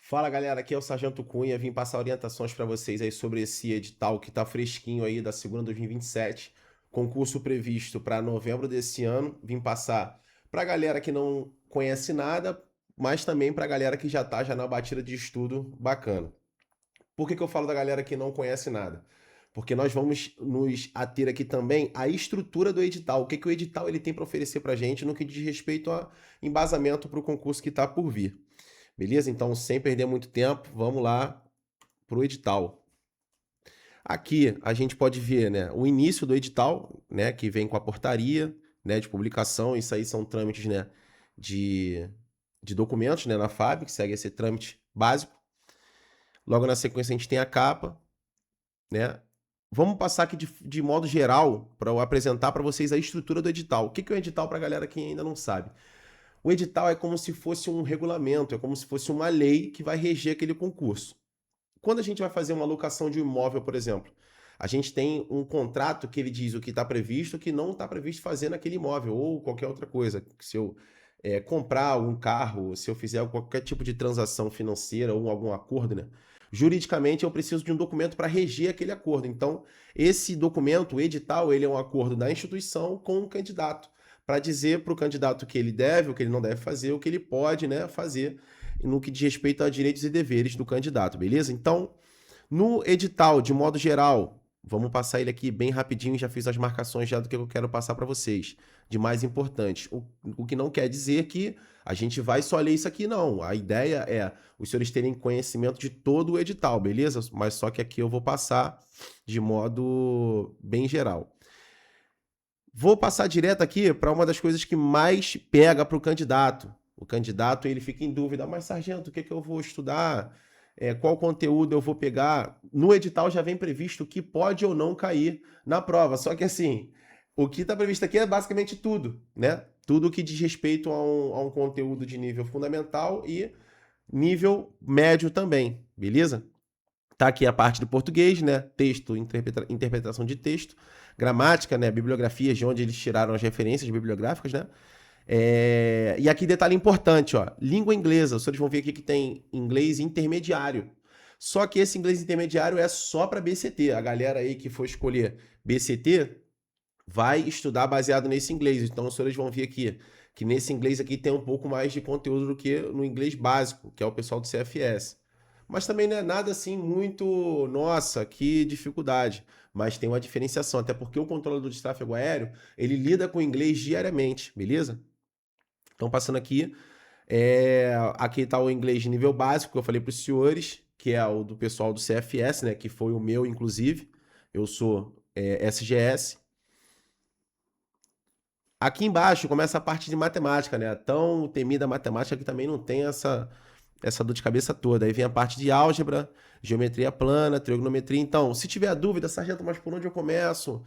Fala galera, aqui é o Sargento Cunha, vim passar orientações para vocês aí sobre esse edital que tá fresquinho aí da segunda 2027, concurso previsto para novembro desse ano. Vim passar para galera que não conhece nada, mas também para galera que já tá já na batida de estudo bacana. Por que que eu falo da galera que não conhece nada? Porque nós vamos nos ater aqui também à estrutura do edital, o que que o edital ele tem para oferecer para gente no que diz respeito a embasamento para o concurso que está por vir. Beleza? Então, sem perder muito tempo, vamos lá para o edital. Aqui a gente pode ver, né, o início do edital, né, que vem com a portaria, né, de publicação. Isso aí são trâmites, né, de, de documentos, né, na FAB, que segue esse trâmite básico. Logo na sequência a gente tem a capa, né? Vamos passar aqui de modo geral para eu apresentar para vocês a estrutura do edital. O que que é o edital para a galera que ainda não sabe? O edital é como se fosse um regulamento, é como se fosse uma lei que vai reger aquele concurso. Quando a gente vai fazer uma alocação de um imóvel, por exemplo, a gente tem um contrato que ele diz o que está previsto, o que não está previsto fazer naquele imóvel, ou qualquer outra coisa. Se eu comprar um carro, se eu fizer qualquer tipo de transação financeira ou algum acordo, né? Juridicamente eu preciso de um documento para reger aquele acordo. Então, esse documento, o edital, ele é um acordo da instituição com o candidato, para dizer para o candidato o que ele deve, o que ele não deve fazer, o que ele pode, né, fazer no que diz respeito a direitos e deveres do candidato, beleza? Então, no edital, de modo geral, vamos passar ele aqui bem rapidinho, já fiz as marcações já do que eu quero passar para vocês, de mais importante. O que não quer dizer que a gente vai só ler isso aqui, não. A ideia é os senhores terem conhecimento de todo o edital, beleza? Mas só que aqui eu vou passar de modo bem geral. Vou passar direto aqui para uma das coisas que mais pega para o candidato. O candidato ele fica em dúvida, mas sargento, o que que eu vou estudar? Qual conteúdo eu vou pegar? No edital já vem previsto o que pode ou não cair na prova. Só que assim, o que está previsto aqui é basicamente tudo, né? Tudo que diz respeito a um conteúdo de nível fundamental e nível médio também, beleza? Tá aqui a parte do português, né? Texto, interpretação de texto, gramática, né? Bibliografias de onde eles tiraram as referências bibliográficas, né? E aqui detalhe importante, ó, língua inglesa. Os senhores vão ver aqui que tem inglês intermediário. Só que esse inglês intermediário é só para BCT. A galera aí que for escolher BCT vai estudar baseado nesse inglês. Então os senhores vão ver aqui que nesse inglês aqui tem um pouco mais de conteúdo do que no inglês básico, que é o pessoal do CFS. Mas também não é nada assim muito, nossa, que dificuldade. Mas tem uma diferenciação, até porque o controlador de tráfego aéreo, ele lida com o inglês diariamente, beleza? Então, passando aqui, aqui está o inglês de nível básico que eu falei para os senhores, que é o do pessoal do CFS, né? Que foi o meu, inclusive. Eu sou SGS. Aqui embaixo começa a parte de matemática, né? A tão temida matemática que também não tem essa dor de cabeça toda. Aí vem a parte de álgebra, geometria plana, trigonometria. Então, se tiver dúvida, sargento, mas por onde eu começo?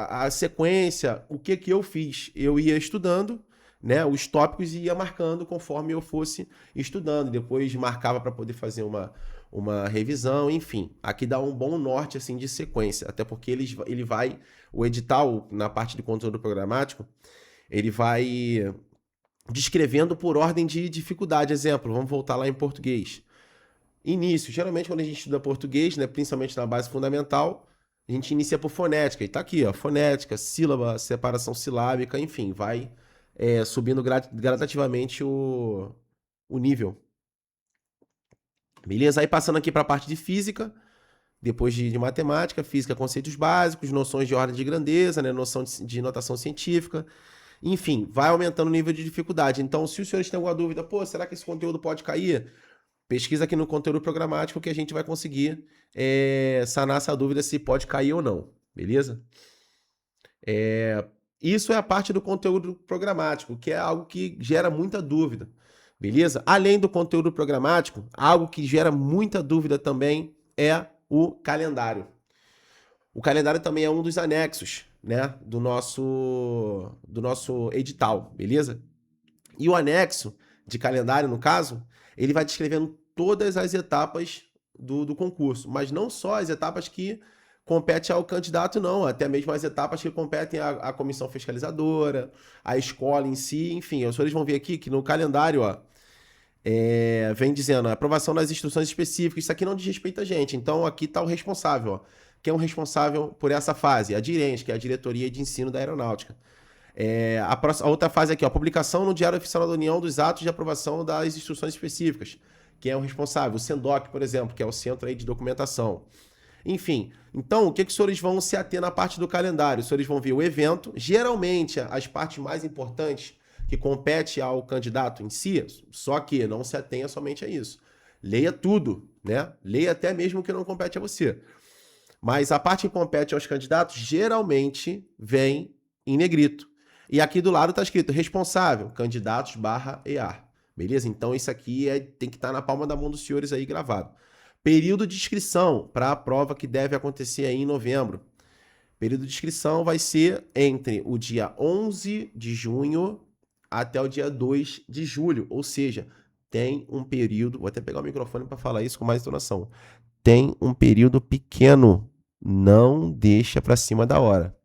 A sequência, o que que eu fiz? Eu ia estudando, né, os tópicos e ia marcando conforme eu fosse estudando. Depois marcava para poder fazer uma revisão, enfim. Aqui dá um bom norte assim de sequência, até porque ele vai, o edital, na parte de conteúdo programático, ele vai descrevendo por ordem de dificuldade. Exemplo, vamos voltar lá em português. Início, geralmente quando a gente estuda português, né, principalmente na base fundamental, a gente inicia por fonética. E tá aqui, ó, fonética, sílaba, separação silábica, enfim, vai subindo gradativamente o nível. Beleza? Aí passando aqui para a parte de física, depois de matemática, física, conceitos básicos, noções de ordem de grandeza, né, noção de notação científica, enfim, vai aumentando o nível de dificuldade. Então, se os senhores têm alguma dúvida, pô, será que esse conteúdo pode cair? Pesquisa aqui no conteúdo programático que a gente vai conseguir sanar essa dúvida se pode cair ou não, beleza? Isso é a parte do conteúdo programático, que é algo que gera muita dúvida, beleza? Além do conteúdo programático, algo que gera muita dúvida também é o calendário. O calendário também é um dos anexos, né, do nosso edital, beleza? E o anexo de calendário, no caso, ele vai descrevendo todas as etapas do concurso, mas não só as etapas que competem ao candidato, não, até mesmo as etapas que competem à comissão fiscalizadora, à escola em si, enfim, os senhores vão ver aqui que no calendário, ó, Vem dizendo, aprovação das instruções específicas, isso aqui não diz respeito a gente, então aqui está o responsável, ó. Quem é o responsável por essa fase? A DIRENS, que é a Diretoria de Ensino da Aeronáutica. A outra fase aqui, ó, publicação no Diário Oficial da União dos atos de aprovação das instruções específicas. Quem é o responsável? O SENDOC, por exemplo, que é o Centro aí de Documentação. Enfim, então o que os senhores vão se ater na parte do calendário? Os senhores vão ver o evento, geralmente as partes mais importantes que compete ao candidato em si, só que não se atenha somente a isso. Leia tudo, né? Leia até mesmo o que não compete a você. Mas a parte que compete aos candidatos geralmente vem em negrito. E aqui do lado está escrito responsável, candidatos/EA. Beleza? Então isso aqui tem que estar na palma da mão dos senhores aí gravado. Período de inscrição para a prova que deve acontecer aí em novembro. Período de inscrição vai ser entre o dia 11 de junho até o dia 2 de julho. Ou seja, tem um período... Vou até pegar o microfone para falar isso com mais entonação. Tem um período pequeno. Não deixa para cima da hora.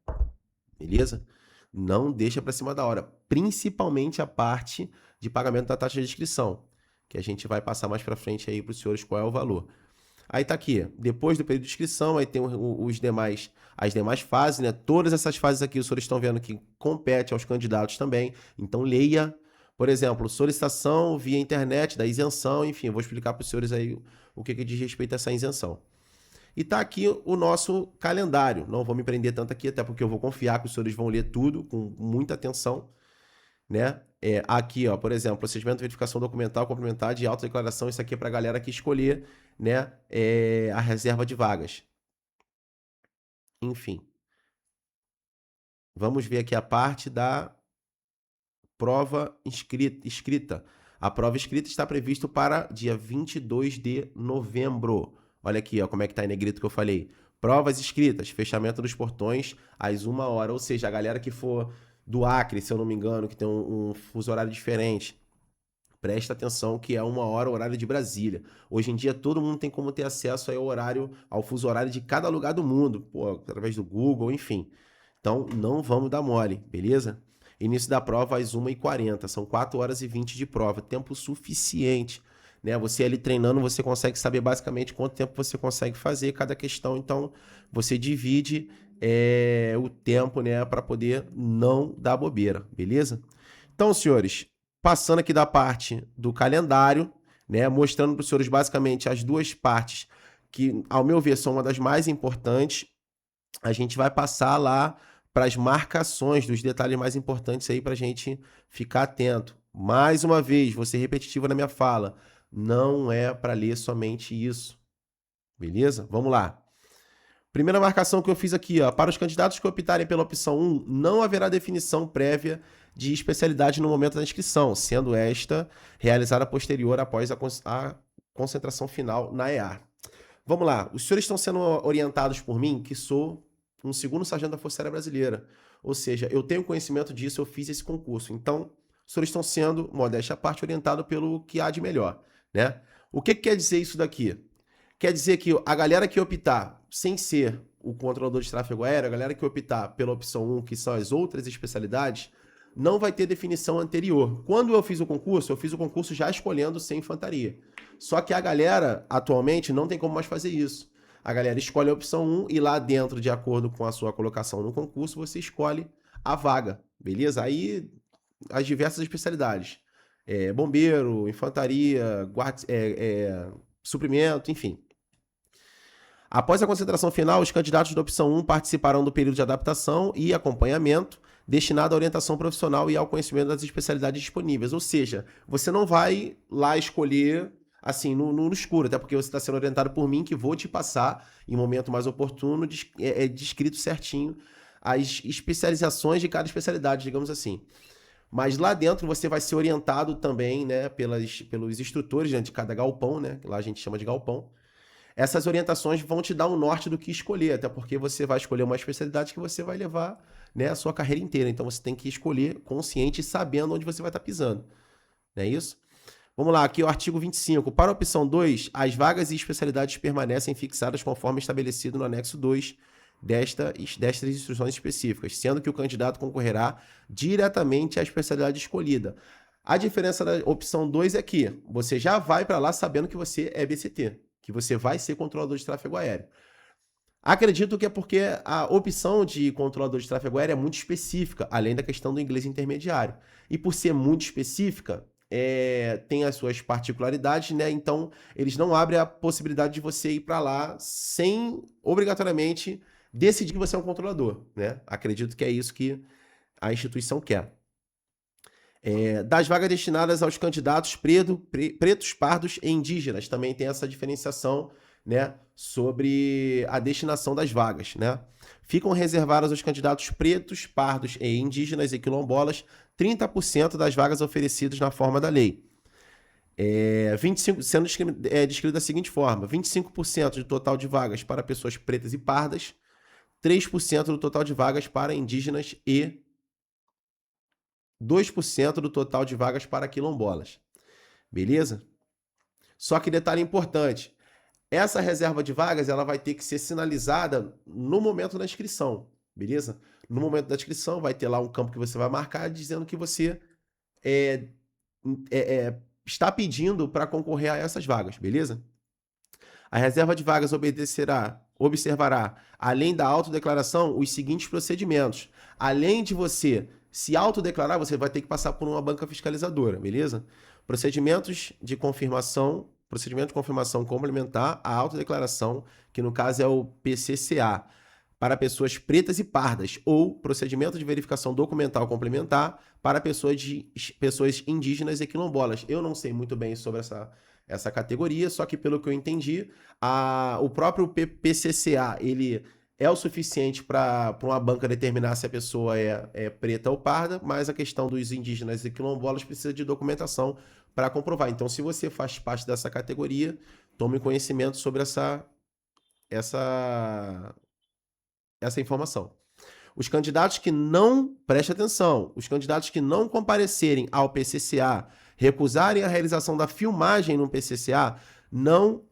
Beleza? Não deixa para cima da hora. Principalmente a parte de pagamento da taxa de inscrição, que a gente vai passar mais para frente aí para os senhores qual é o valor. Aí tá aqui, depois do período de inscrição, aí tem as demais fases, né? Todas essas fases aqui, os senhores estão vendo que compete aos candidatos também. Então leia, por exemplo, solicitação via internet da isenção, enfim, eu vou explicar para os senhores aí o que diz respeito a essa isenção. E tá aqui o nosso calendário. Não vou me prender tanto aqui, até porque eu vou confiar que os senhores vão ler tudo com muita atenção, né? Aqui, ó, por exemplo, procedimento de verificação documental, complementar de autodeclaração. Isso aqui é para a galera que escolher, né, a reserva de vagas. Enfim. Vamos ver aqui a parte da prova escrita. A prova escrita está prevista para dia 22 de novembro. Olha aqui, ó, como é que tá em negrito que eu falei. Provas escritas, fechamento dos portões às 1h. Ou seja, a galera que for do Acre, se eu não me engano, que tem um fuso horário diferente, presta atenção que é 1h, horário de Brasília. Hoje em dia todo mundo tem como ter acesso aí ao fuso horário de cada lugar do mundo, pô, através do Google, enfim. Então não vamos dar mole, beleza? Início da prova às 1h40, são 4h20 de prova, tempo suficiente, né? Você ali treinando, você consegue saber basicamente quanto tempo você consegue fazer cada questão, então você divide o tempo, né, para poder não dar bobeira, beleza? Então, senhores, passando aqui da parte do calendário, né, mostrando para os senhores basicamente as duas partes que, ao meu ver, são uma das mais importantes, a gente vai passar lá para as marcações dos detalhes mais importantes aí para a gente ficar atento. Mais uma vez, vou ser repetitivo na minha fala, não é para ler somente isso, beleza? Vamos lá. Primeira marcação que eu fiz aqui, ó, para os candidatos que optarem pela opção 1, não haverá definição prévia de especialidade no momento da inscrição, sendo esta realizada posterior após a concentração final na EA. Vamos lá, os senhores estão sendo orientados por mim, que sou um segundo sargento da Força Aérea Brasileira. Ou seja, eu tenho conhecimento disso, eu fiz esse concurso. Então, os senhores estão sendo, modéstia à parte, orientados pelo que há de melhor, né? O que quer dizer isso daqui? Quer dizer que a galera que optar, sem ser o controlador de tráfego aéreo, a galera que optar pela opção 1, que são as outras especialidades, não vai ter definição anterior. Quando eu fiz o concurso já escolhendo sem infantaria. Só que a galera, atualmente, não tem como mais fazer isso. A galera escolhe a opção 1 e lá dentro, de acordo com a sua colocação no concurso, você escolhe a vaga, beleza? Aí, as diversas especialidades. Bombeiro, infantaria, suprimento, enfim. Após a concentração final, os candidatos da opção 1 participarão do período de adaptação e acompanhamento destinado à orientação profissional e ao conhecimento das especialidades disponíveis. Ou seja, você não vai lá escolher assim, no escuro, até porque você está sendo orientado por mim, que vou te passar, em momento mais oportuno, descrito certinho as especializações de cada especialidade, digamos assim. Mas lá dentro você vai ser orientado também, né, pelos instrutores, né, de cada galpão, né, que lá a gente chama de galpão. Essas orientações vão te dar um norte do que escolher, até porque você vai escolher uma especialidade que você vai levar, né, a sua carreira inteira. Então você tem que escolher consciente e sabendo onde você vai estar pisando. Não é isso? Vamos lá, aqui o artigo 25. Para a opção 2, as vagas e especialidades permanecem fixadas conforme estabelecido no anexo 2 destas instruções específicas, sendo que o candidato concorrerá diretamente à especialidade escolhida. A diferença da opção 2 é que você já vai para lá sabendo que você é BCT, que você vai ser controlador de tráfego aéreo. Acredito que é porque a opção de controlador de tráfego aéreo é muito específica, além da questão do inglês intermediário. E por ser muito específica, tem as suas particularidades, né? Então, eles não abrem a possibilidade de você ir para lá sem, obrigatoriamente, decidir que você é um controlador, né? Acredito que é isso que a instituição quer. Das vagas destinadas aos candidatos pretos, pardos e indígenas, também tem essa diferenciação, né, sobre a destinação das vagas, né? Ficam reservadas aos candidatos pretos, pardos e indígenas e quilombolas 30% das vagas oferecidas na forma da lei. 25, sendo descrito da seguinte forma: 25% do total de vagas para pessoas pretas e pardas, 3% do total de vagas para indígenas e 2% do total de vagas para quilombolas. Beleza? Só que detalhe importante, essa reserva de vagas ela vai ter que ser sinalizada no momento da inscrição, beleza? No momento da inscrição vai ter lá um campo que você vai marcar dizendo que você está pedindo para concorrer a essas vagas, beleza? A reserva de vagas observará, além da autodeclaração, os seguintes procedimentos. Além de você se autodeclarar, você vai ter que passar por uma banca fiscalizadora, beleza? Procedimento de confirmação complementar à autodeclaração, que no caso é o PCCA, para pessoas pretas e pardas, ou procedimento de verificação documental complementar para pessoas indígenas e quilombolas. Eu não sei muito bem sobre essa categoria, só que pelo que eu entendi, o próprio PCCA, ele é o suficiente para uma banca determinar se a pessoa é preta ou parda, mas a questão dos indígenas e quilombolas precisa de documentação para comprovar. Então, se você faz parte dessa categoria, tome conhecimento sobre essa informação. Os candidatos que não, preste atenção, os candidatos que não comparecerem ao PCCA, recusarem a realização da filmagem no PCCA, não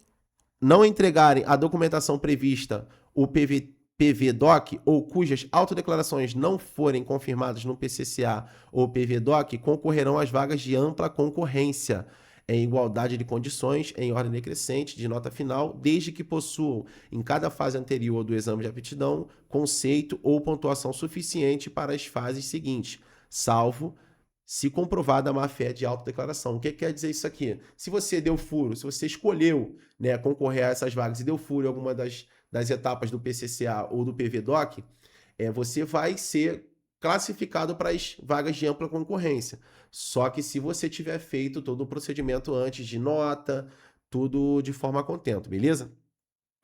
entregarem a documentação prevista, o PVDoc, ou cujas autodeclarações não forem confirmadas no PCCA ou PVDoc, concorrerão às vagas de ampla concorrência, em igualdade de condições, em ordem decrescente, de nota final, desde que possuam, em cada fase anterior do exame de aptidão, conceito ou pontuação suficiente para as fases seguintes, salvo se comprovada a má-fé de autodeclaração. O que quer dizer isso aqui? Se você deu furo, se você escolheu, né, concorrer a essas vagas e deu furo em alguma das etapas do PCCA ou do PVDoc, você vai ser classificado para as vagas de ampla concorrência. Só que se você tiver feito todo o procedimento antes de nota, tudo de forma contento, beleza?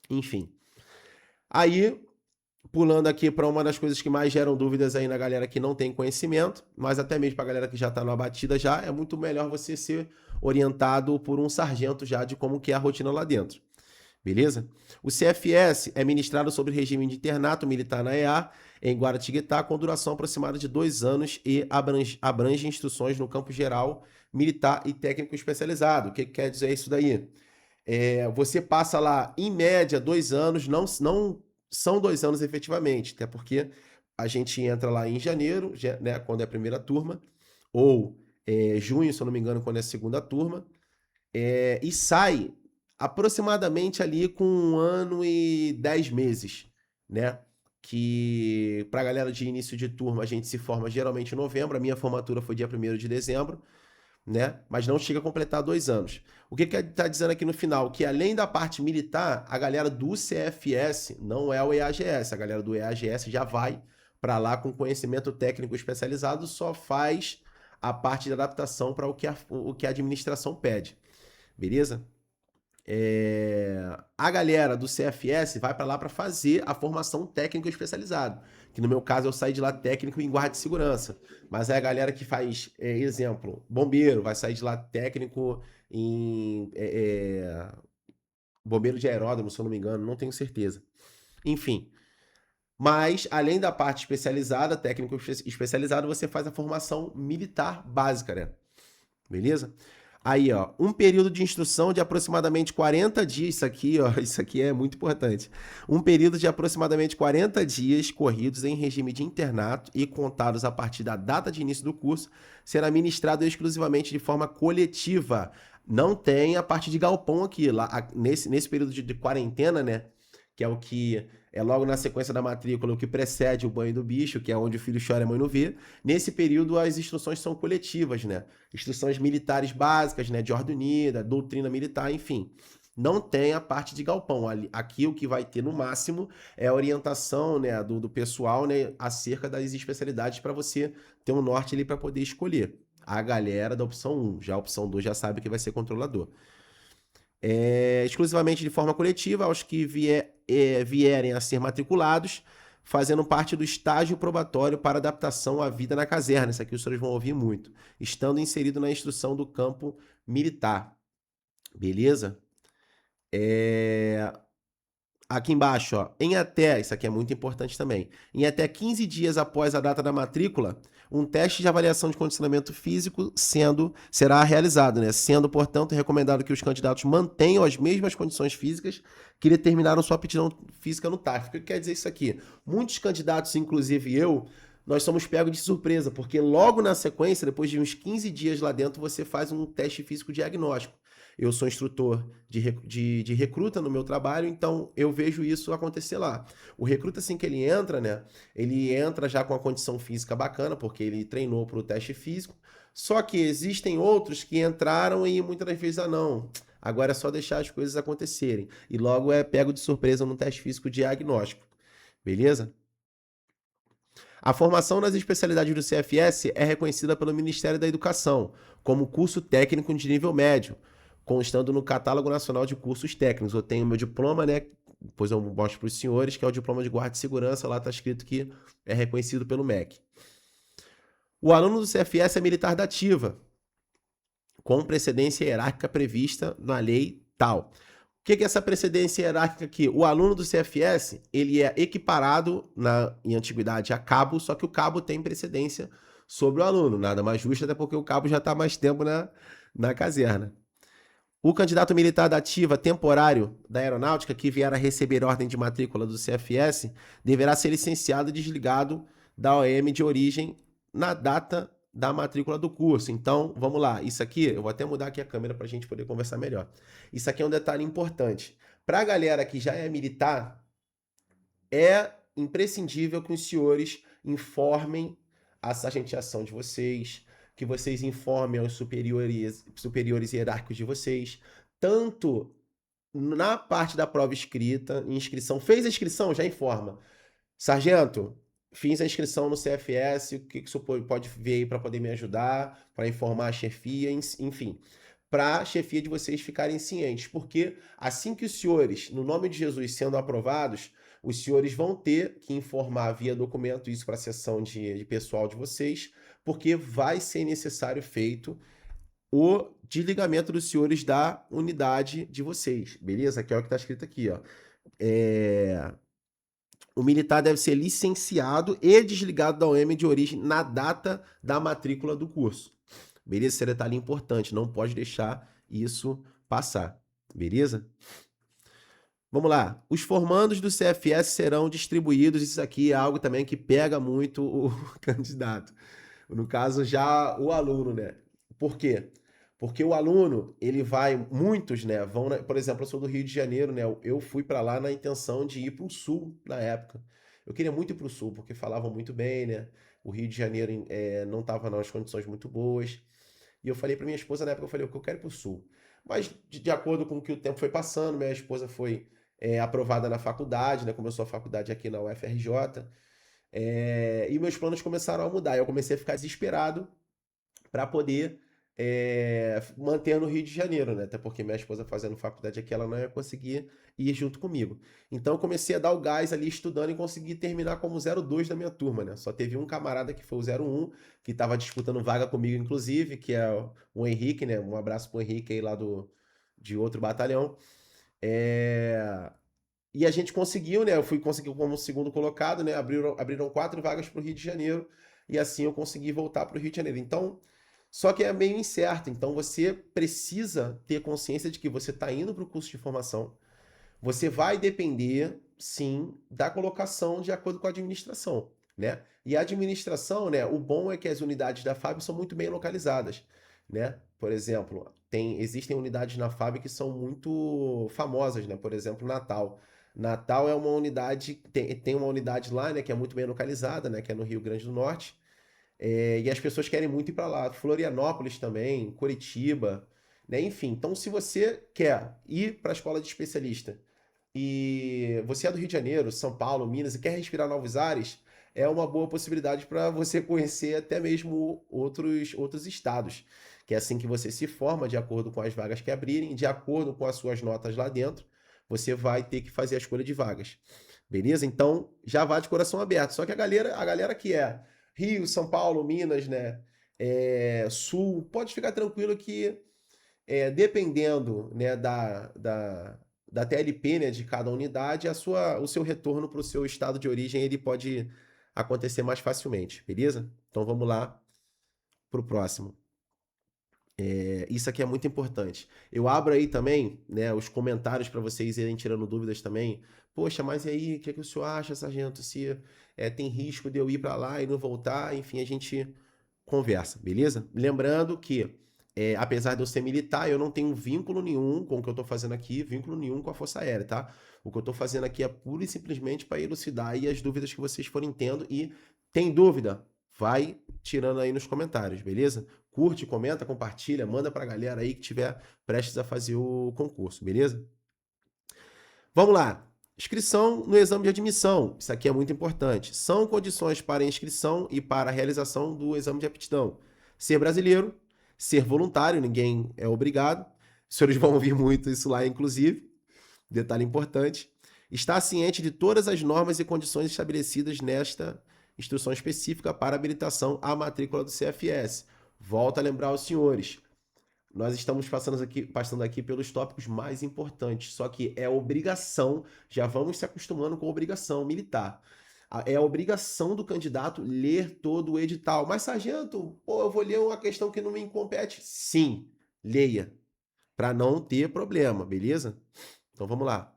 Enfim. Aí, pulando aqui para uma das coisas que mais geram dúvidas aí na galera que não tem conhecimento, mas até mesmo para a galera que já está na batida já, é muito melhor você ser orientado por um sargento já de como que é a rotina lá dentro. Beleza? O CFS é ministrado sobre regime de internato militar na EA, em Guaratinguetá, com duração aproximada de 2 anos e abrange instruções no campo geral, militar e técnico especializado. O que quer dizer isso daí? Você passa lá, em média, 2 anos, não são 2 anos efetivamente, até porque a gente entra lá em janeiro, né, quando é a primeira turma, ou junho, se eu não me engano, quando é a segunda turma, e sai aproximadamente ali com 1 ano e 10 meses, né? Que para a galera de início de turma a gente se forma geralmente em novembro, a minha formatura foi dia 1º de dezembro, né? Mas não chega a completar 2 anos. O que está dizendo aqui no final? Que além da parte militar, a galera do CFS não é o EAGS, a galera do EAGS já vai para lá com conhecimento técnico especializado, só faz a parte de adaptação para o que a administração pede, beleza? A galera do CFS vai para lá para fazer a formação técnico especializada, que no meu caso eu saí de lá técnico em guarda de segurança, mas é a galera que faz, exemplo, bombeiro, vai sair de lá técnico em bombeiro de aeródromo, se eu não me engano, não tenho certeza. Enfim, mas além da parte especializada, técnico especializado, você faz a formação militar básica, né? Beleza? Aí, ó, um período de instrução de aproximadamente 40 dias, isso aqui, ó, isso aqui é muito importante. Um período de aproximadamente 40 dias corridos em regime de internato e contados a partir da data de início do curso, será ministrado exclusivamente de forma coletiva. Não tem a parte de galpão aqui, lá nesse período de quarentena, né? Que é o que é logo na sequência da matrícula, o que precede o banho do bicho, que é onde o filho chora e a mãe não vê. Nesse período, as instruções são coletivas, né? Instruções militares básicas, né? De ordem unida, doutrina militar, enfim. Não tem a parte de galpão. Aqui o que vai ter no máximo é a orientação, né, do pessoal, né, acerca das especialidades para você ter um norte ali para poder escolher. A galera da opção 1, já a opção 2 já sabe que vai ser controlador. Exclusivamente de forma coletiva aos que vierem a ser matriculados, fazendo parte do estágio probatório para adaptação à vida na caserna. Isso aqui os senhores vão ouvir muito. Estando inserido na instrução do campo militar. Beleza? Aqui embaixo, ó, isso aqui é muito importante também, em até 15 dias após a data da matrícula, um teste de avaliação de condicionamento físico será realizado, né? Sendo, portanto, recomendado que os candidatos mantenham as mesmas condições físicas que determinaram sua aptidão física no TAF. O que quer dizer isso aqui? Muitos candidatos, inclusive eu, nós somos pegos de surpresa, porque logo na sequência, depois de uns 15 dias lá dentro, você faz um teste físico diagnóstico. Eu sou instrutor de recruta no meu trabalho, então eu vejo isso acontecer lá. O recruta, assim que ele entra, né? Ele entra já com a condição física bacana, porque ele treinou para o teste físico. Só que existem outros que entraram e muitas das vezes, não. Agora é só deixar as coisas acontecerem. E logo é pego de surpresa no teste físico diagnóstico. Beleza? A formação nas especialidades do CFS é reconhecida pelo Ministério da Educação como curso técnico de nível médio, constando no Catálogo Nacional de Cursos Técnicos. Eu tenho meu diploma, né? Depois eu mostro para os senhores, que é o diploma de guarda de segurança. Lá está escrito que é reconhecido pelo MEC. O aluno do CFS é militar da ativa, com precedência hierárquica prevista na lei tal. O que é essa precedência hierárquica aqui? O aluno do CFS, ele é equiparado em antiguidade a cabo, só que o cabo tem precedência sobre o aluno. Nada mais justo, até porque o cabo já está mais tempo na caserna. O candidato militar da ativa temporário da aeronáutica que vier a receber ordem de matrícula do CFS deverá ser licenciado e desligado da OM de origem na data da matrícula do curso. Então, vamos lá. Isso aqui, eu vou até mudar aqui a câmera para a gente poder conversar melhor. Isso aqui é um detalhe importante. Para a galera que já é militar, é imprescindível que os senhores informem a sargenteação de vocês, que vocês informem aos superiores hierárquicos de vocês, tanto na parte da prova escrita, inscrição. Fez a inscrição? Já informa. Sargento, fiz a inscrição no CFS, o que o senhor pode ver aí para poder me ajudar, para informar a chefia, enfim, para a chefia de vocês ficarem cientes, porque assim que os senhores, no nome de Jesus, sendo aprovados, os senhores vão ter que informar via documento isso para a seção de pessoal de vocês, porque vai ser necessário feito o desligamento dos senhores da unidade de vocês, beleza? Que é o que está escrito aqui, ó. O militar deve ser licenciado e desligado da OM de origem na data da matrícula do curso. Beleza? Esse é detalhe importante, não pode deixar isso passar. Beleza? Vamos lá. Os formandos do CFS serão distribuídos. Isso aqui é algo também que pega muito o candidato. No caso, já o aluno, né? Por quê? Porque o aluno, ele vai, muitos, né, vão, por exemplo, eu sou do Rio de Janeiro, né, eu fui para lá na intenção de ir para o Sul na época. Eu queria muito ir para o Sul, porque falavam muito bem, né, o Rio de Janeiro não estava nas condições muito boas, e eu falei para minha esposa na época, eu falei, eu quero ir para o Sul. Mas, de acordo com o que o tempo foi passando, minha esposa foi aprovada na faculdade, né, começou a faculdade aqui na UFRJ, e meus planos começaram a mudar, eu comecei a ficar desesperado para poder manter no Rio de Janeiro, né? Até porque minha esposa fazendo faculdade aqui, ela não ia conseguir ir junto comigo. Então eu comecei a dar o gás ali estudando e consegui terminar como 02 da minha turma, né? Só teve um camarada que foi o 01, que estava disputando vaga comigo, inclusive, que é o Henrique, né? Um abraço pro Henrique aí lá de outro batalhão. E a gente conseguiu, né? Eu consegui como segundo colocado, né? Abriram 4 vagas para o Rio de Janeiro e assim eu consegui voltar para o Rio de Janeiro. Então, Só que é meio incerto, então você precisa ter consciência de que você está indo para o curso de formação. Você vai depender, sim, da colocação de acordo com a administração, né? E a administração, né? O bom é que as unidades da FAB são muito bem localizadas, né? Por exemplo, existem unidades na FAB que são muito famosas, né? Por exemplo, Natal. Natal é uma unidade, tem uma unidade lá, né? Que é muito bem localizada, né? Que é no Rio Grande do Norte. E as pessoas querem muito ir para lá. Florianópolis também, Curitiba, né? Enfim, então se você quer ir para a escola de especialista e você é do Rio de Janeiro, São Paulo, Minas e quer respirar novos ares, é uma boa possibilidade para você conhecer até mesmo outros estados. Que é assim que você se forma, de acordo com as vagas que abrirem, de acordo com as suas notas lá dentro, você vai ter que fazer a escolha de vagas. Beleza? Então, já vá de coração aberto. Só que a galera que é Rio, São Paulo, Minas, né? Sul, pode ficar tranquilo que dependendo, né, da TLP, né, de cada unidade, o seu retorno para o seu estado de origem ele pode acontecer mais facilmente, beleza? Então vamos lá para o próximo. Isso aqui é muito importante. Eu abro aí também, né, os comentários para vocês irem tirando dúvidas também. Poxa, mas e aí, o que é que o senhor acha, sargento? Se tem risco de eu ir para lá e não voltar? Enfim, a gente conversa, beleza? Lembrando que, apesar de eu ser militar, eu não tenho vínculo nenhum com o que eu tô fazendo aqui, vínculo nenhum com a Força Aérea, tá? O que eu tô fazendo aqui é pura e simplesmente para elucidar aí as dúvidas que vocês forem tendo e tem dúvida? Vai tirando aí nos comentários, beleza? Curte, comenta, compartilha, manda pra galera aí que tiver prestes a fazer o concurso, beleza? Vamos lá. Inscrição no exame de admissão. Isso aqui é muito importante. São condições para inscrição e para a realização do exame de aptidão. Ser brasileiro, ser voluntário, ninguém é obrigado. Os senhores vão ouvir muito isso lá, inclusive. Detalhe importante. Estar ciente de todas as normas e condições estabelecidas nesta instrução específica para habilitação à matrícula do CFS. Volto a lembrar aos senhores. Nós estamos passando aqui pelos tópicos mais importantes, só que é obrigação, já vamos se acostumando com a obrigação militar. É a obrigação do candidato ler todo o edital. Mas, sargento, pô, eu vou ler uma questão que não me compete. Sim, leia, para não ter problema, beleza? Então vamos lá.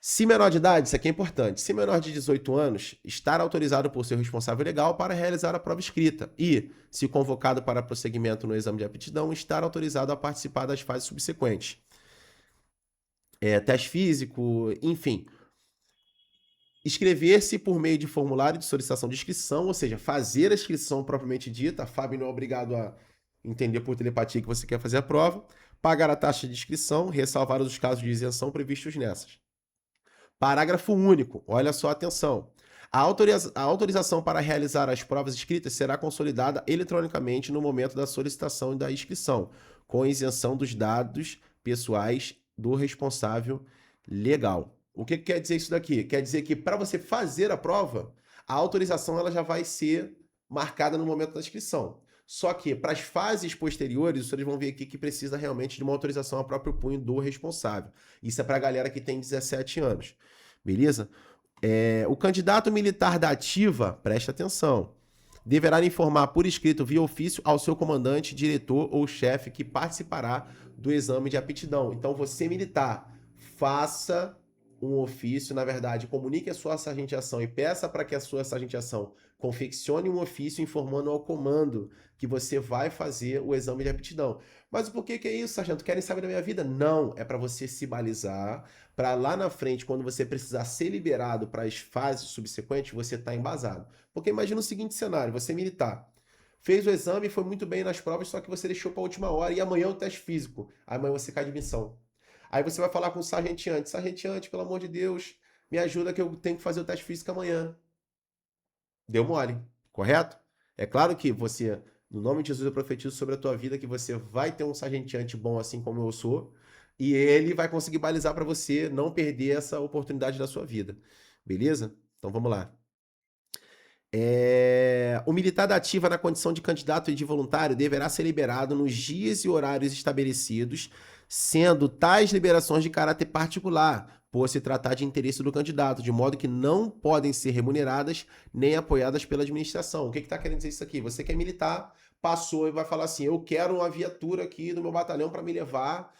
Se menor de idade, isso aqui é importante. Se menor de 18 anos, estar autorizado por seu responsável legal para realizar a prova escrita. E, se convocado para prosseguimento no exame de aptidão, estar autorizado a participar das fases subsequentes. Teste físico, enfim. Inscrever-se por meio de formulário de solicitação de inscrição, ou seja, fazer a inscrição propriamente dita. A FAB não é obrigado a entender por telepatia que você quer fazer a prova. Pagar a taxa de inscrição, ressalvar os casos de isenção previstos nessas. Parágrafo único. Olha só, atenção. A autorização para realizar as provas escritas será consolidada eletronicamente no momento da solicitação e da inscrição, com isenção dos dados pessoais do responsável legal. O que quer dizer isso daqui? Quer dizer que para você fazer a prova, a autorização ela já vai ser marcada no momento da inscrição. Só que para as fases posteriores, vocês vão ver aqui que precisa realmente de uma autorização a próprio punho do responsável. Isso é para a galera que tem 17 anos. Beleza? O candidato militar da ativa, preste atenção, deverá informar por escrito via ofício ao seu comandante, diretor ou chefe que participará do exame de aptidão. Então, você militar, faça um ofício, na verdade, comunique a sua sargenteação e peça para que a sua sargenteação confeccione um ofício informando ao comando que você vai fazer o exame de aptidão. Mas por que é isso, sargento? Querem saber da minha vida? Não, é para você se balizar, para lá na frente, quando você precisar ser liberado para as fases subsequentes, você está embasado. Porque imagina o seguinte cenário, você é militar, fez o exame, foi muito bem nas provas, só que você deixou para a última hora e amanhã é o teste físico. Amanhã você cai de missão. Aí você vai falar com o sargenteante, sargenteante, pelo amor de Deus, me ajuda que eu tenho que fazer o teste físico amanhã. Deu mole, correto? É claro que você, no nome de Jesus, eu profetizo sobre a tua vida que você vai ter um sargenteante bom assim como eu sou, e ele vai conseguir balizar para você não perder essa oportunidade da sua vida. Beleza? Então vamos lá. O militar da ativa na condição de candidato e de voluntário deverá ser liberado nos dias e horários estabelecidos, sendo tais liberações de caráter particular, por se tratar de interesse do candidato, de modo que não podem ser remuneradas nem apoiadas pela administração. O que está querendo dizer isso aqui? Você que é militar, passou e vai falar assim, eu quero uma viatura aqui do meu batalhão para me levar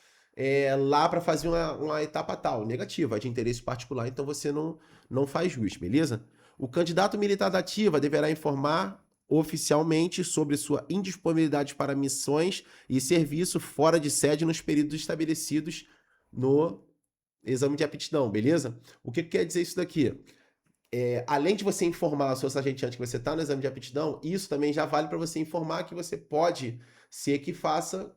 lá para fazer uma etapa tal. Negativa, é de interesse particular, então você não faz jus, beleza? O candidato militar da ativa deverá informar oficialmente sobre sua indisponibilidade para missões e serviço fora de sede nos períodos estabelecidos no exame de aptidão, beleza? O que quer dizer isso daqui? Além de você informar o seu sargento que você está no exame de aptidão, isso também já vale para você informar que você pode ser que faça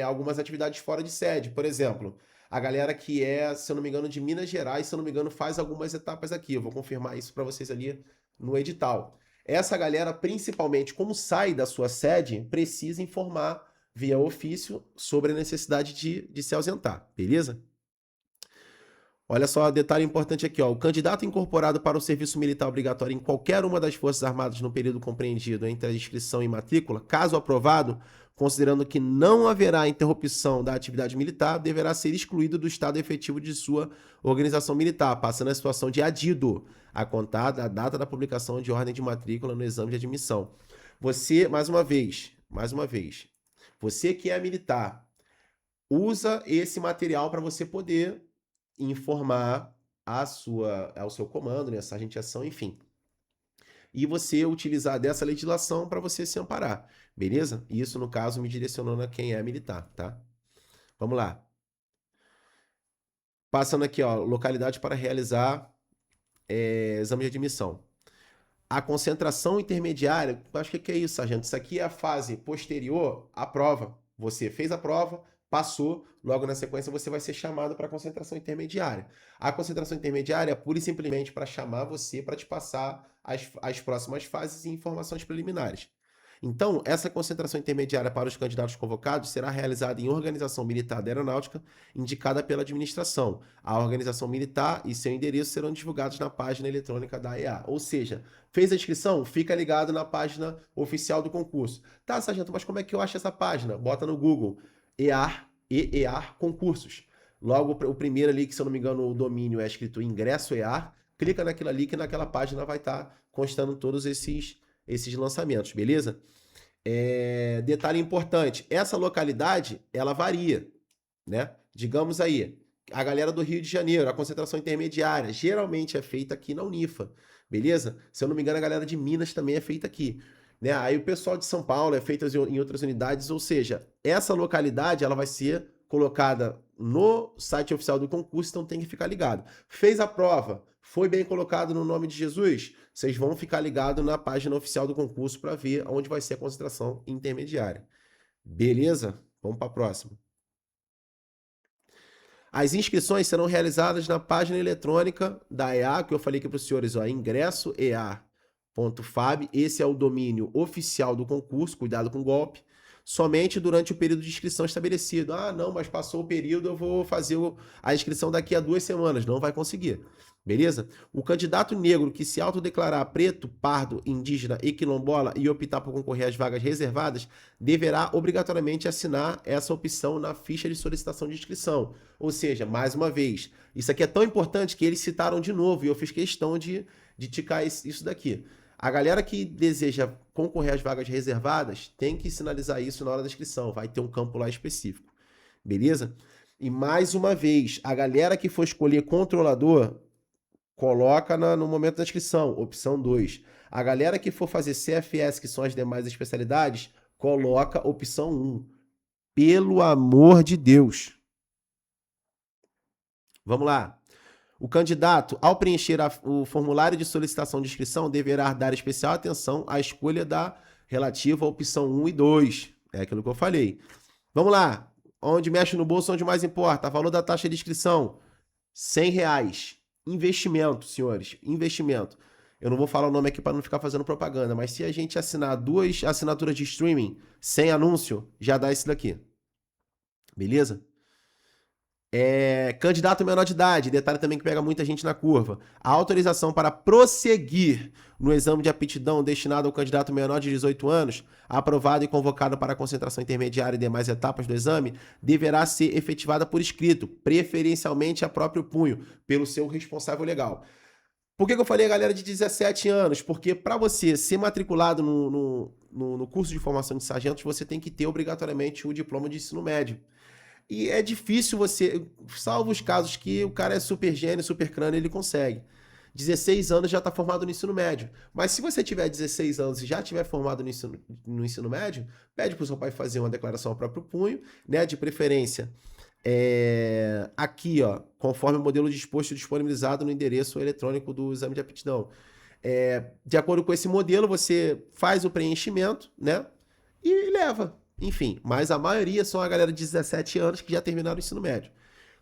algumas atividades fora de sede. Por exemplo, a galera que se eu não me engano, de Minas Gerais, se eu não me engano, faz algumas etapas aqui. Eu vou confirmar isso para vocês ali no edital. Essa galera, principalmente, como sai da sua sede, precisa informar via ofício sobre a necessidade de se ausentar, beleza? Olha só, detalhe importante aqui, ó. O candidato incorporado para o serviço militar obrigatório em qualquer uma das Forças Armadas no período compreendido entre a inscrição e matrícula, caso aprovado, considerando que não haverá interrupção da atividade militar, deverá ser excluído do estado efetivo de sua organização militar, passando a situação de adido, a contar da data da publicação de ordem de matrícula no exame de admissão. Você, mais uma vez, você que é militar, usa esse material para você poder informar ao seu comando, né, sargento de ação, enfim. E você utilizar dessa legislação para você se amparar, beleza? Isso, no caso, me direcionando a quem é militar, tá? Vamos lá. Passando aqui, ó, localidade para realizar exame de admissão. A concentração intermediária, acho que é isso, sargento? Isso aqui é a fase posterior à prova. Você fez a prova, passou, logo na sequência você vai ser chamado para a concentração intermediária. A concentração intermediária é pura e simplesmente para chamar você para te passar as próximas fases e informações preliminares. Então, essa concentração intermediária para os candidatos convocados será realizada em organização militar da aeronáutica indicada pela administração. A organização militar e seu endereço serão divulgados na página eletrônica da EA. Ou seja, fez a inscrição? Fica ligado na página oficial do concurso. Tá, sargento, mas como é que eu acho essa página? Bota no Google EAR concursos. Logo, o primeiro ali, que se eu não me engano o domínio é escrito ingresso EAR, clica naquilo ali que naquela página vai estar constando todos esses lançamentos, beleza? Detalhe importante, essa localidade, ela varia, né? Digamos aí, a galera do Rio de Janeiro, a concentração intermediária, geralmente é feita aqui na Unifa, beleza? Se eu não me engano, a galera de Minas também é feita aqui, né? Aí o pessoal de São Paulo é feito em outras unidades, ou seja, essa localidade, ela vai ser colocada no site oficial do concurso, então tem que ficar ligado. Fez a prova, foi bem colocado no nome de Jesus? Vocês vão ficar ligados na página oficial do concurso para ver onde vai ser a concentração intermediária. Beleza? Vamos para a próxima. As inscrições serão realizadas na página eletrônica da EA, que eu falei aqui para os senhores, ó, ingresso ea.fab. Esse é o domínio oficial do concurso, cuidado com o golpe. Somente durante o período de inscrição estabelecido. Ah, não, mas passou o período, eu vou fazer a inscrição daqui a 2 semanas. Não vai conseguir. Beleza? O candidato negro que se autodeclarar preto, pardo, indígena e quilombola e optar por concorrer às vagas reservadas, deverá obrigatoriamente assinar essa opção na ficha de solicitação de inscrição. Ou seja, mais uma vez, isso aqui é tão importante que eles citaram de novo e eu fiz questão de ticar isso daqui. A galera que deseja concorrer às vagas reservadas tem que sinalizar isso na hora da inscrição. Vai ter um campo lá específico. Beleza? E mais uma vez, a galera que for escolher controlador, coloca no momento da inscrição, opção 2. A galera que for fazer CFS, que são as demais especialidades, coloca opção 1. Pelo amor de Deus. Vamos lá. O candidato, ao preencher o formulário de solicitação de inscrição, deverá dar especial atenção à escolha da relativa à opção 1 e 2. É aquilo que eu falei. Vamos lá. Onde mexe no bolso, onde mais importa. Valor da taxa de inscrição, R$100. Investimento, senhores. Investimento. Eu não vou falar o nome aqui para não ficar fazendo propaganda, mas se a gente assinar 2 assinaturas de streaming sem anúncio, já dá esse daqui. Beleza? Candidato menor de idade, detalhe também que pega muita gente na curva. A autorização para prosseguir no exame de aptidão destinado ao candidato menor de 18 anos, aprovado e convocado para a concentração intermediária e demais etapas do exame, deverá ser efetivada por escrito, preferencialmente a próprio punho, pelo seu responsável legal. Por que eu falei a galera de 17 anos? Porque para você ser matriculado no curso de formação de sargentos, você tem que ter obrigatoriamente o diploma de ensino médio. E é difícil você, salvo os casos que o cara é super gênio, super crânio, ele consegue. 16 anos já está formado no ensino médio. Mas se você tiver 16 anos e já tiver formado no ensino médio, pede para o seu pai fazer uma declaração ao próprio punho, né? De preferência. Aqui, ó, conforme o modelo disposto e disponibilizado no endereço eletrônico do exame de aptidão. De acordo com esse modelo, você faz o preenchimento, né? E leva. Enfim, mas a maioria são a galera de 17 anos que já terminaram o ensino médio.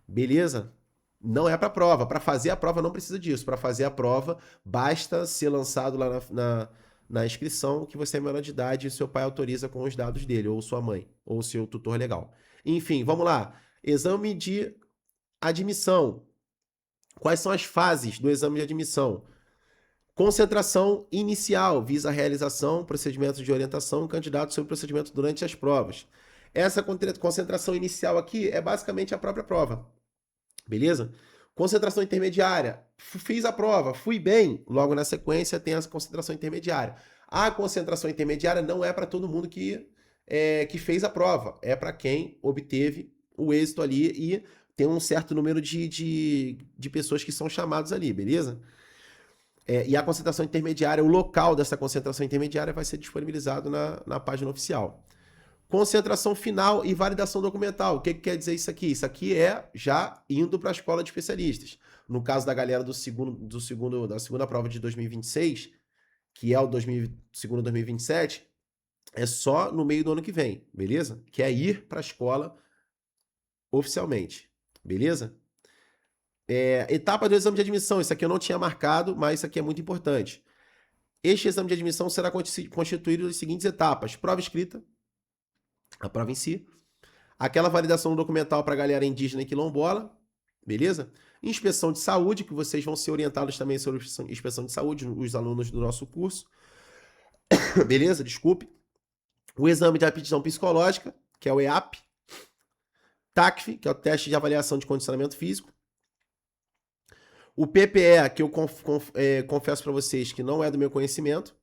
Beleza? Não é para prova. Para fazer a prova não precisa disso. Para fazer a prova, basta ser lançado lá na inscrição que você é menor de idade e seu pai autoriza com os dados dele, ou sua mãe, ou seu tutor legal. Enfim, vamos lá. Exame de admissão. Quais são as fases do exame de admissão? Concentração inicial visa a realização, procedimentos de orientação e candidato sobre o procedimento durante as provas. Essa concentração inicial aqui é basicamente a própria prova. Beleza? Concentração intermediária. Fiz a prova, fui bem. Logo na sequência tem essa concentração intermediária. A concentração intermediária não é para todo mundo que fez a prova. É para quem obteve o êxito ali e tem um certo número de pessoas que são chamados ali, beleza? E a concentração intermediária, o local dessa concentração intermediária vai ser disponibilizado na página oficial. Concentração final e validação documental. O que quer dizer isso aqui? Isso aqui é já indo para a escola de especialistas. No caso da galera da segunda prova de 2026, que é o segundo 2027, é só no meio do ano que vem, beleza? Que é ir para a escola oficialmente, beleza? Etapa do exame de admissão. Isso aqui eu não tinha marcado, mas isso aqui é muito importante. Este exame de admissão será constituído das seguintes etapas: prova escrita, a prova em si, aquela validação documental para a galera indígena e quilombola, beleza? Inspeção de saúde, que vocês vão ser orientados também sobre inspeção de saúde, os alunos do nosso curso, beleza? Desculpe. O exame de aptidão psicológica, que é o EAP, TACF, que é o teste de avaliação de condicionamento físico, o PPE, que eu confesso para vocês que não é do meu conhecimento,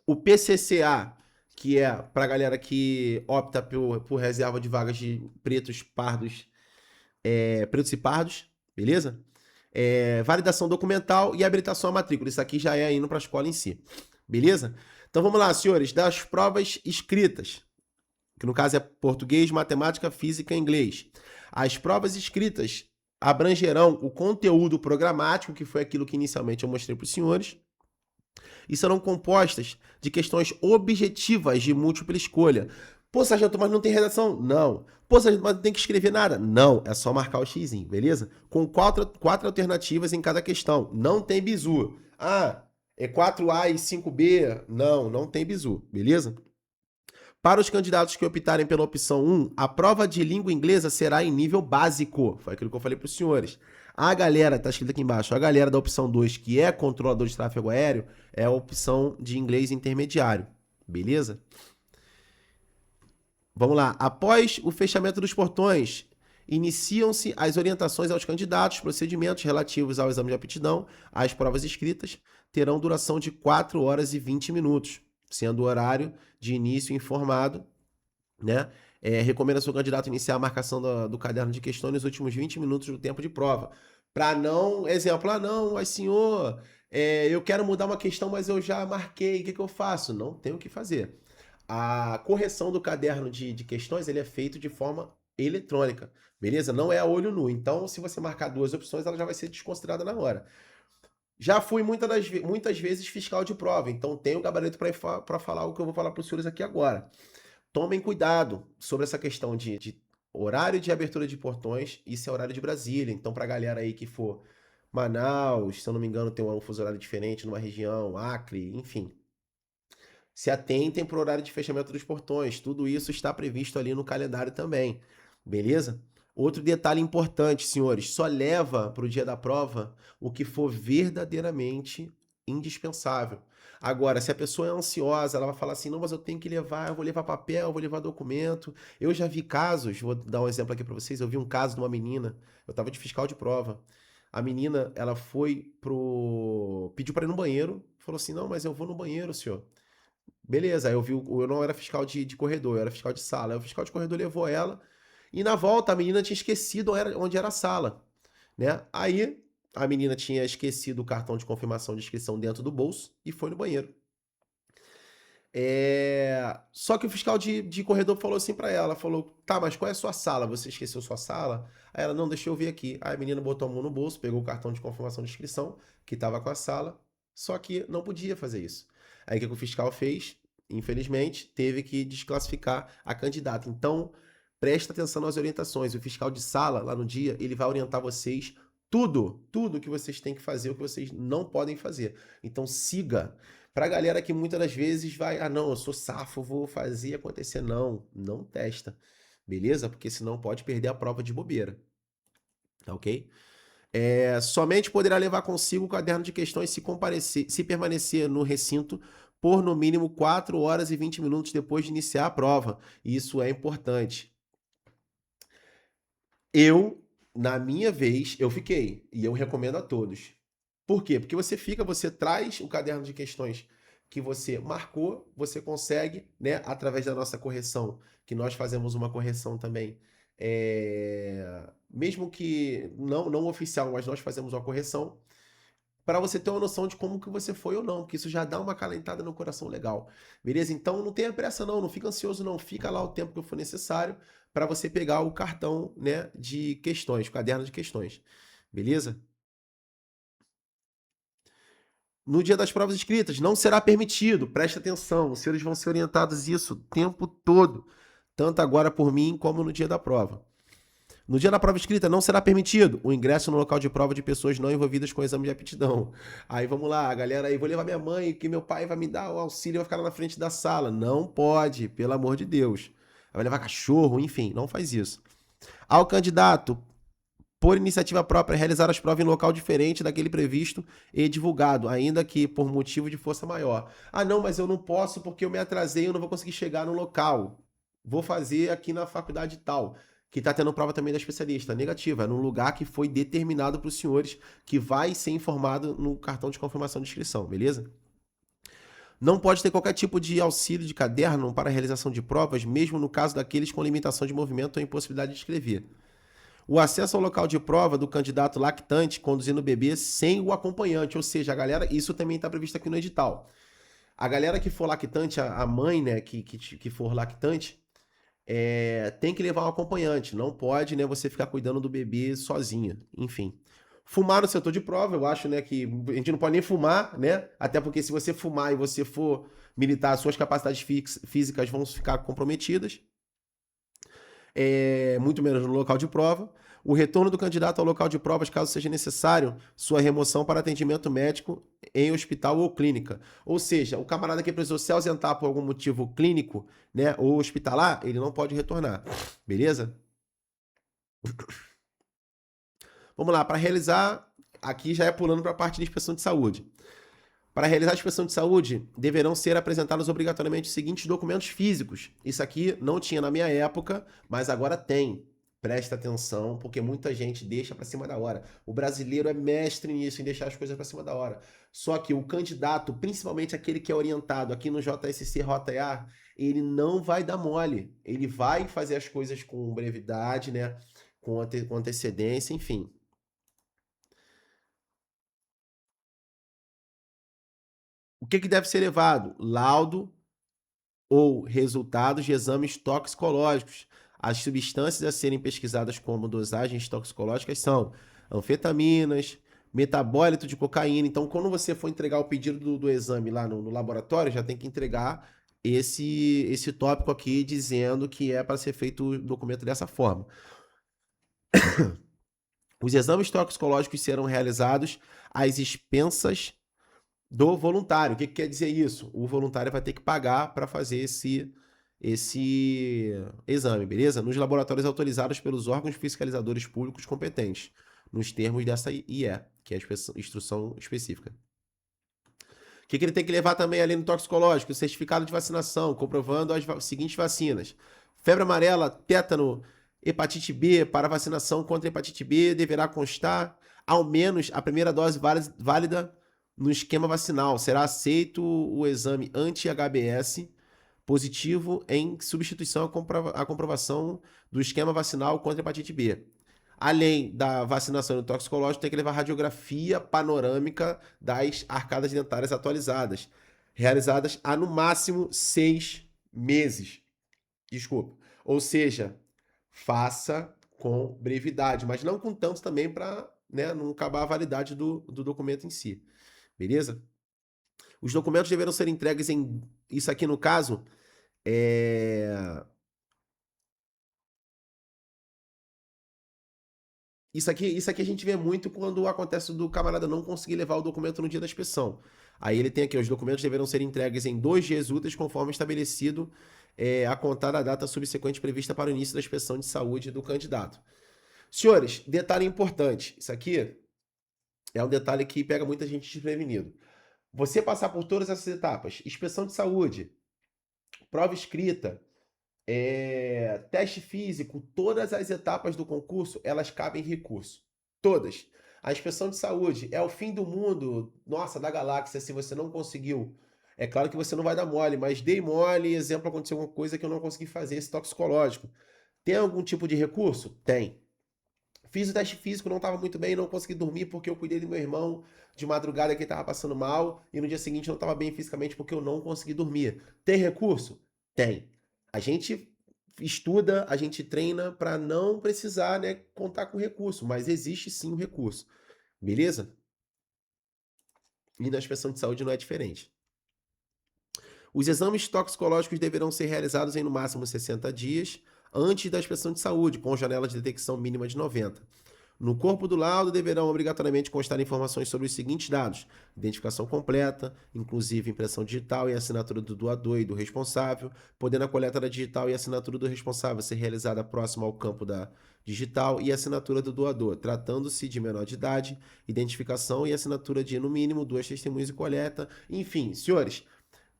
o PCCA, que é para a galera que opta por reserva de vagas de pretos, pardos, pretos e pardos, beleza? Validação documental e habilitação à matrícula. Isso aqui já é indo para a escola em si, beleza? Então vamos lá, senhores, das provas escritas, que no caso é português, matemática, física e inglês. As provas escritas abrangerão o conteúdo programático, que foi aquilo que inicialmente eu mostrei para os senhores, e serão compostas de questões objetivas de múltipla escolha. Pô, sargento, mas não tem redação? Não. Pô, sargento, mas não tem que escrever nada? Não, é só marcar o xizinho, beleza? Com quatro alternativas em cada questão. Não tem bizu. É 4A e 5B? Não, não tem bizu, beleza? Para os candidatos que optarem pela opção 1, a prova de língua inglesa será em nível básico. Foi aquilo que eu falei para os senhores. A galera, tá escrito aqui embaixo, a galera da opção 2, que é controlador de tráfego aéreo, é a opção de inglês intermediário. Beleza? Vamos lá. Após o fechamento dos portões, iniciam-se as orientações aos candidatos, procedimentos relativos ao exame de aptidão. As provas escritas terão duração de 4 horas e 20 minutos, sendo o horário de início informado, né? Recomenda-se o candidato iniciar a marcação do caderno de questões nos últimos 20 minutos do tempo de prova. Para não, exemplo, não, mas senhor, eu quero mudar uma questão, mas eu já marquei, o que eu faço? Não tenho o que fazer. A correção do caderno de questões, ele é feito de forma eletrônica, beleza? Não é a olho nu. Então, se você marcar 2 opções, ela já vai ser desconsiderada na hora. Já fui muitas vezes fiscal de prova, então tenho gabarito para falar o que eu vou falar para os senhores aqui agora. Tomem cuidado sobre essa questão de horário de abertura de portões, isso é horário de Brasília. Então, para a galera aí que for Manaus, se eu não me engano, tem um fuso horário diferente numa região, Acre, enfim. Se atentem para o horário de fechamento dos portões. Tudo isso está previsto ali no calendário também, beleza? Outro detalhe importante, senhores, só leva para o dia da prova o que for verdadeiramente indispensável. Agora, se a pessoa é ansiosa, ela vai falar assim, não, mas eu tenho que levar, eu vou levar papel, eu vou levar documento. Eu já vi casos, vou dar um exemplo aqui para vocês, eu vi um caso de uma menina, eu estava de fiscal de prova. A menina, ela pediu para ir no banheiro, falou assim, não, mas eu vou no banheiro, senhor. Beleza, aí eu não era fiscal de corredor, eu era fiscal de sala. Aí o fiscal de corredor levou ela, e na volta a menina tinha esquecido onde era a sala, né? Aí a menina tinha esquecido o cartão de confirmação de inscrição dentro do bolso e foi no banheiro. Só que o fiscal de corredor falou assim pra ela, falou, tá, mas qual é a sua sala? Você esqueceu sua sala? Aí ela, não, deixa eu ver aqui. Aí a menina botou a mão no bolso, pegou o cartão de confirmação de inscrição, que tava com a sala, só que não podia fazer isso. Aí o que o fiscal fez? Infelizmente, teve que desclassificar a candidata. Então, presta atenção nas orientações. O fiscal de sala, lá no dia, ele vai orientar vocês tudo que vocês têm que fazer, o que vocês não podem fazer. Então, siga. Pra galera que muitas das vezes vai, não, eu sou safo, vou fazer acontecer. Não testa, beleza? Porque senão pode perder a prova de bobeira, tá ok? Somente poderá levar consigo o caderno de questões se permanecer no recinto por no mínimo 4 horas e 20 minutos depois de iniciar a prova. Isso é importante. Na minha vez, eu fiquei, e eu recomendo a todos. Por quê? Porque você traz o caderno de questões que você marcou, você consegue, né, através da nossa correção, que nós fazemos uma correção também, mesmo que não oficial, mas nós fazemos uma correção, para você ter uma noção de como que você foi ou não, porque isso já dá uma calentada no coração legal, beleza? Então não tenha pressa não fica ansioso não, fica lá o tempo que for necessário para você pegar o cartão, né, de questões, o caderno de questões, beleza? No dia das provas escritas, não será permitido, preste atenção, os senhores vão ser orientados isso o tempo todo, tanto agora por mim como no dia da prova. No dia da prova escrita, não será permitido o ingresso no local de prova de pessoas não envolvidas com o exame de aptidão. Aí vamos lá, galera, aí vou levar minha mãe, que meu pai vai me dar o auxílio e vai ficar lá na frente da sala. Não pode, pelo amor de Deus. Vai levar cachorro, enfim, não faz isso. Ao candidato, por iniciativa própria, realizar as provas em local diferente daquele previsto e divulgado, ainda que por motivo de força maior. Ah, não, mas eu não posso porque eu me atrasei, eu não vou conseguir chegar no local. Vou fazer aqui na faculdade tal, que está tendo prova também da especialista. Negativa, é num lugar que foi determinado para os senhores, que vai ser informado no cartão de confirmação de inscrição, beleza? Não pode ter qualquer tipo de auxílio de caderno para a realização de provas, mesmo no caso daqueles com limitação de movimento ou impossibilidade de escrever. O acesso ao local de prova do candidato lactante conduzindo o bebê sem o acompanhante, ou seja, a galera, isso também está previsto aqui no edital. A galera que for lactante, a mãe, né, que for lactante, tem que levar um acompanhante, não pode, né, você ficar cuidando do bebê sozinha, enfim. Fumar no setor de prova, eu acho, né, que a gente não pode nem fumar, né, até porque se você fumar e você for militar, suas capacidades físicas vão ficar comprometidas, muito menos no local de prova. O retorno do candidato ao local de provas, caso seja necessário, sua remoção para atendimento médico em hospital ou clínica. Ou seja, o camarada que precisou se ausentar por algum motivo clínico, né, ou hospitalar, ele não pode retornar. Beleza? Vamos lá, para realizar, aqui já é pulando para a parte de inspeção de saúde. Para realizar a inspeção de saúde, deverão ser apresentados obrigatoriamente os seguintes documentos físicos. Isso aqui não tinha na minha época, mas agora tem. Presta atenção, porque muita gente deixa para cima da hora. O brasileiro é mestre nisso, em deixar as coisas para cima da hora. Só que o candidato, principalmente aquele que é orientado aqui no JSC Rota ele não vai dar mole. Ele vai fazer as coisas com brevidade, né? Com antecedência, enfim. O que deve ser levado? Laudo ou resultados de exames toxicológicos. As substâncias a serem pesquisadas como dosagens toxicológicas são anfetaminas, metabólito de cocaína. Então, quando você for entregar o pedido do exame lá no laboratório, já tem que entregar esse tópico aqui dizendo que é para ser feito o documento dessa forma. Os exames toxicológicos serão realizados às expensas do voluntário. O que quer dizer isso? O voluntário vai ter que pagar para fazer esse exame, beleza? Nos laboratórios autorizados pelos órgãos fiscalizadores públicos competentes, nos termos dessa IE, que é a instrução específica. O que ele tem que levar também além do toxicológico? Certificado de vacinação, comprovando as seguintes vacinas: febre amarela, tétano, hepatite B. Para vacinação contra hepatite B, deverá constar ao menos a primeira dose válida no esquema vacinal. Será aceito o exame anti-HBs positivo em substituição à comprovação do esquema vacinal contra a hepatite B. Além da vacinação e do toxicológico, tem que levar radiografia panorâmica das arcadas dentárias atualizadas, realizadas há no máximo 6 meses. Desculpa. Ou seja, faça com brevidade, mas não com tanto também para, né, não acabar a validade do documento em si. Beleza? Os documentos deverão ser entregues em... Isso aqui, no caso, Isso aqui a gente vê muito quando acontece do camarada não conseguir levar o documento no dia da inspeção. Aí ele tem aqui, os documentos deverão ser entregues em 2 dias úteis, conforme estabelecido, a contar da data subsequente prevista para o início da inspeção de saúde do candidato. Senhores, detalhe importante. Isso aqui é um detalhe que pega muita gente desprevenido. Você passar por todas essas etapas, inspeção de saúde, prova escrita, teste físico, todas as etapas do concurso, elas cabem em recurso. Todas. A inspeção de saúde é o fim do mundo, nossa, da galáxia, se você não conseguiu. É claro que você não vai dar mole, mas dei mole, exemplo, aconteceu alguma coisa que eu não consegui fazer, esse toxicológico. Tem algum tipo de recurso? Tem. Fiz o teste físico, não estava muito bem, não consegui dormir porque eu cuidei do meu irmão de madrugada que estava passando mal e no dia seguinte não estava bem fisicamente porque eu não consegui dormir. Tem recurso? Tem. A gente estuda, a gente treina para não precisar, né, contar com recurso, mas existe sim o recurso. Beleza? E na inspeção de saúde não é diferente. Os exames toxicológicos deverão ser realizados em no máximo 60 dias antes da inspeção de saúde, com janela de detecção mínima de 90. No corpo do laudo deverão obrigatoriamente constar informações sobre os seguintes dados: identificação completa, inclusive impressão digital e assinatura do doador e do responsável, podendo a coleta da digital e assinatura do responsável ser realizada próximo ao campo da digital e assinatura do doador, tratando-se de menor de idade, identificação e assinatura de, no mínimo, 2 testemunhas de coleta. Enfim, senhores,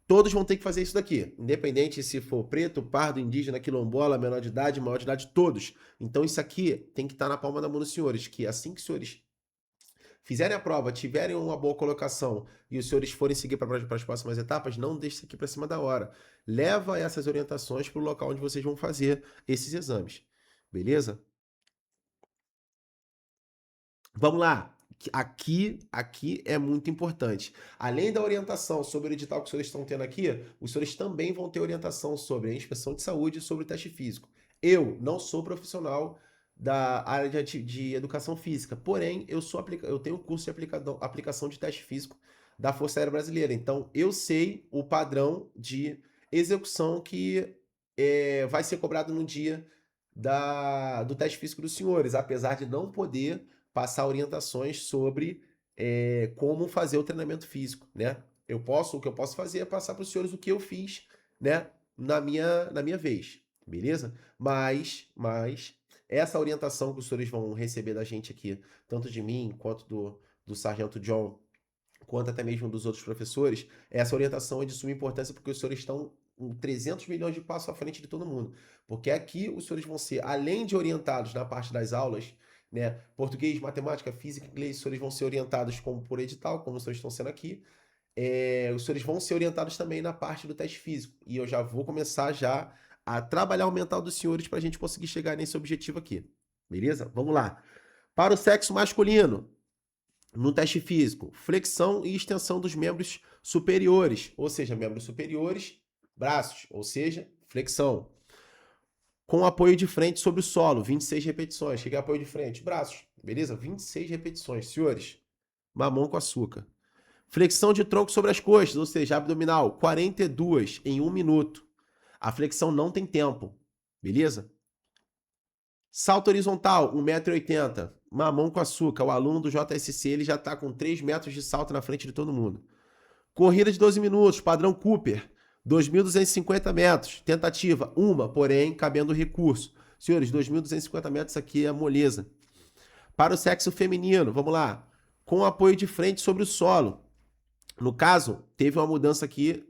todos vão ter que fazer isso daqui, independente se for preto, pardo, indígena, quilombola, menor de idade, maior de idade, todos. Então isso aqui tem que estar na palma da mão dos senhores, que assim que os senhores fizerem a prova, tiverem uma boa colocação e os senhores forem seguir para as próximas etapas, não deixe isso aqui para cima da hora. Leva essas orientações para o local onde vocês vão fazer esses exames, beleza? Vamos lá. Aqui é muito importante. Além da orientação sobre o edital que os senhores estão tendo aqui, os senhores também vão ter orientação sobre a inspeção de saúde e sobre o teste físico. Eu não sou profissional da área de educação física, porém eu tenho um curso de aplicação de teste físico da Força Aérea Brasileira. Então eu sei o padrão de execução que vai ser cobrado no dia do teste físico dos senhores, apesar de não poder passar orientações sobre como fazer o treinamento físico, né? O que eu posso fazer é passar para os senhores o que eu fiz, né, na minha vez, beleza? Mas essa orientação que os senhores vão receber da gente aqui, tanto de mim quanto do Sargento John, quanto até mesmo dos outros professores, essa orientação é de suma importância porque os senhores estão 300 milhões de passos à frente de todo mundo. Porque aqui os senhores vão ser, além de orientados na parte das aulas, né, português, matemática, física, inglês, os senhores vão ser orientados como por edital, como os senhores estão sendo aqui. Os senhores vão ser orientados também na parte do teste físico. E eu já vou começar já a trabalhar o mental dos senhores para a gente conseguir chegar nesse objetivo aqui. Beleza? Vamos lá. Para o sexo masculino, no teste físico, flexão e extensão dos membros superiores, ou seja, membros superiores, braços, ou seja, flexão. Com apoio de frente sobre o solo, 26 repetições. Cheguei a apoio de frente, braços, beleza? 26 repetições, senhores. Mamão com açúcar. Flexão de tronco sobre as coxas, ou seja, abdominal, 42 em 1 minuto. A flexão não tem tempo, beleza? Salto horizontal, 1,80 m. Mamão com açúcar. O aluno do JSC ele já está com 3 metros de salto na frente de todo mundo. Corrida de 12 minutos, padrão Cooper. 2.250 metros. Tentativa, uma, porém, cabendo recurso. Senhores, 2.250 metros, isso aqui é moleza. Para o sexo feminino, vamos lá. Com apoio de frente sobre o solo. No caso, teve uma mudança aqui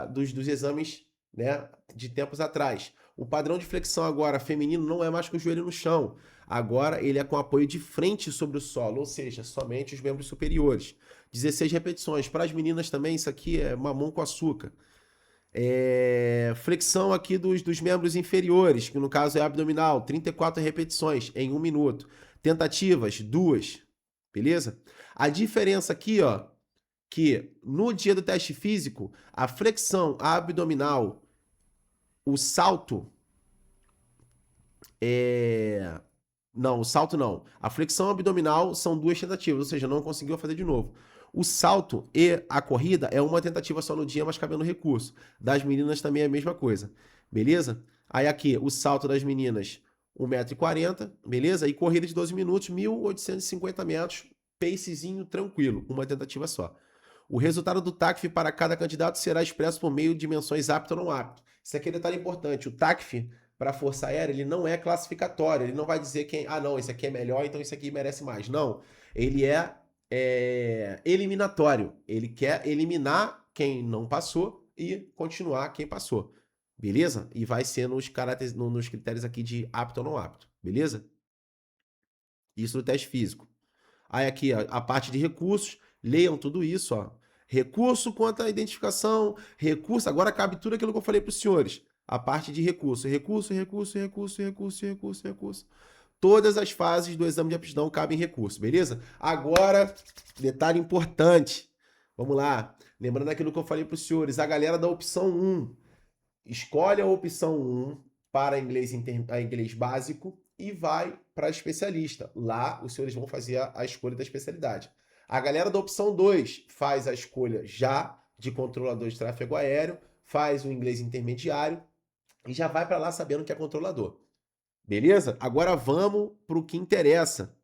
dos exames, né, de tempos atrás. O padrão de flexão agora feminino não é mais com o joelho no chão. Agora ele é com apoio de frente sobre o solo, ou seja, somente os membros superiores. 16 repetições. Para as meninas também, isso aqui é mamão com açúcar. Flexão aqui dos membros inferiores, que no caso é abdominal, 34 repetições em 1 minuto. Tentativas, 2. Beleza? A diferença aqui, ó, que no dia do teste físico, a flexão abdominal, o salto Não, o salto não. A flexão abdominal são 2 tentativas, ou seja, não conseguiu fazer de novo. O salto e a corrida é uma tentativa só no dia, mas cabendo recurso. Das meninas também é a mesma coisa, beleza? Aí aqui, o salto das meninas, 1,40 m, beleza? E corrida de 12 minutos, 1.850 metros, pacezinho tranquilo, uma tentativa só. O resultado do TACF para cada candidato será expresso por meio de dimensões apto ou não apto. Isso aqui é um detalhe importante. O TACF para a Força Aérea, ele não é classificatório. Ele não vai dizer quem, não, esse aqui é melhor, então esse aqui merece mais. Não. Ele é eliminatório. Ele quer eliminar quem não passou e continuar quem passou. Beleza? E vai ser nos critérios aqui de apto ou não apto. Beleza? Isso no teste físico. Aí aqui, ó, a parte de recursos, leiam tudo isso, ó. Recurso quanto à identificação, recurso, agora cabe tudo aquilo que eu falei para os senhores. A parte de recurso, recurso. Todas as fases do exame de aptidão cabem recurso, beleza? Agora, detalhe importante. Vamos lá. Lembrando aquilo que eu falei para os senhores, a galera da opção 1, escolhe a opção 1 para inglês básico e vai para especialista. Lá, os senhores vão fazer a escolha da especialidade. A galera da opção 2 faz a escolha já de controlador de tráfego aéreo, faz o inglês intermediário e já vai para lá sabendo que é controlador. Beleza? Agora vamos para o que interessa.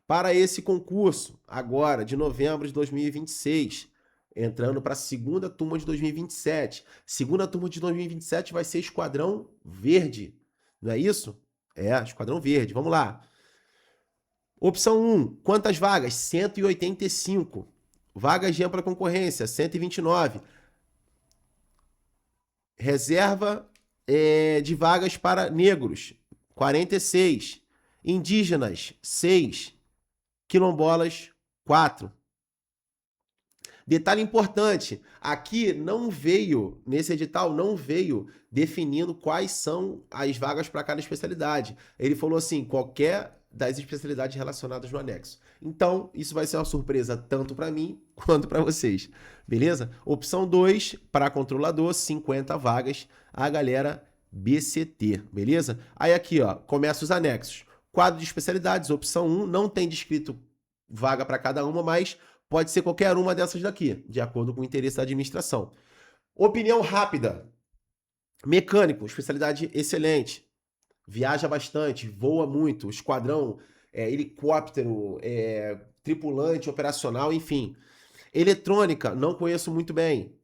Para esse concurso, agora, de novembro de 2026, entrando para a segunda turma de 2027. Segunda turma de 2027 vai ser Esquadrão Verde. Não é isso? Esquadrão Verde. Vamos lá. Opção 1, quantas vagas? 185. Vagas de ampla concorrência, 129. Reserva de vagas para negros, 46. Indígenas, 6. Quilombolas, 4. Detalhe importante, aqui não veio, nesse edital, não veio definindo quais são as vagas para cada especialidade. Ele falou assim, qualquer das especialidades relacionadas no anexo. Então, isso vai ser uma surpresa tanto para mim quanto para vocês, beleza? Opção 2, para controlador, 50 vagas, a galera BCT, beleza? Aí aqui, ó, começa os anexos. Quadro de especialidades, opção 1, não tem descrito vaga para cada uma, mas pode ser qualquer uma dessas daqui, de acordo com o interesse da administração. Opinião rápida. Mecânico, especialidade excelente. Viaja bastante, voa muito, esquadrão, helicóptero, tripulante operacional, enfim. Eletrônica, não conheço muito bem.